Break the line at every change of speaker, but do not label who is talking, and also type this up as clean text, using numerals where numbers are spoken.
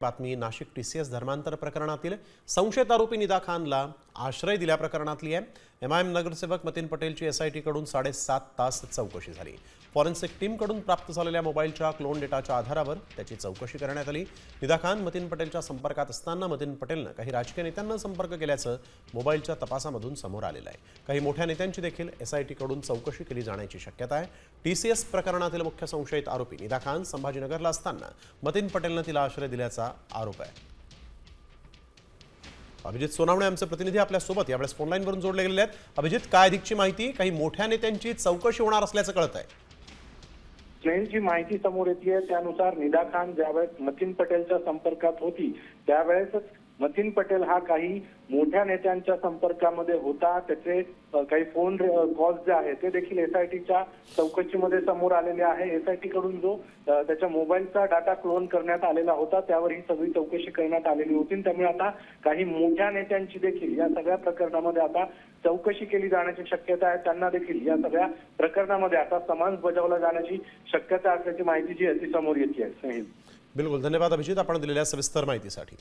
बातमी नाशिक टीसीएस धर्मांतर प्रकरणातील संशयित आरोपी निदा खानला आश्रय दिल्या प्रकरणातली आहे। एमआयएम नगरसेवक मतीन पटेलची एसआयटी कडून 7.5 तास चौकशी झाली। फॉरेन्सिक टीम कडून प्राप्त झालेल्या मोबाईलच्या क्लोन डेटाच्या आधारावर त्याची चौकशी करण्यात आली। निदा खान मतीन पटेलच्या संपर्कात असताना मतीन पटेलने काही राजकीय नेत्यांना संपर्क केल्याचं मोबाईलच्या तपासामधून समोर आलेलं आहे। काही मोठ्या नेत्यांची देखील एसआयटी कडून चौकशी केली जाण्याची शक्यता आहे। टीसीएस प्रकरणातील मुख्य संशयित आरोपी निदा खान संभाजीनगरला असताना मतीन पटेलने तिला आश्रय दिल्याचा आरोप आहे। अभिजित सोनावणे आमचे प्रतिनिधी आपल्या सोबत यावेळेस फोन लाईन वरून जोडले गेलेले आहेत। अभिजित, काय अधिकची माहिती? काही मोठ्या नेत्यांची चौकशी होणार असल्याचं कळत आहे।
जी माहिती समोर येते त्यानुसार निदा खान ज्यावेळेस मतीन पटेलच्या संपर्कात होती त्यावेळेस मतीन पटेल हा काही मोठ्या नेत्यांच्या संपर्कामध्ये होता। त्याचे काही फोन कॉल्स जे आहेत ते देखील एसआयटीच्या चौकशीमध्ये समोर आलेले आहे। एसआयटी कडून जो त्याच्या मोबाईलचा डाटा क्लोन करण्यात आलेला होता त्यावर ही सगळी चौकशी करण्यात आलेली होती। त्यामुळे आता काही मोठ्या नेत्यांची देखील या सगळ्या प्रकरणामध्ये आता चौकशी केली जाण्याची शक्यता आहे। त्यांना देखील या सगळ्या प्रकरणामध्ये आता समन्स बजावला जाण्याची शक्यता असल्याची माहिती जी आहे ती समोर येते आहे।
बिलकुल, धन्यवाद अभिजित आपण दिलेल्या सविस्तर माहितीसाठी।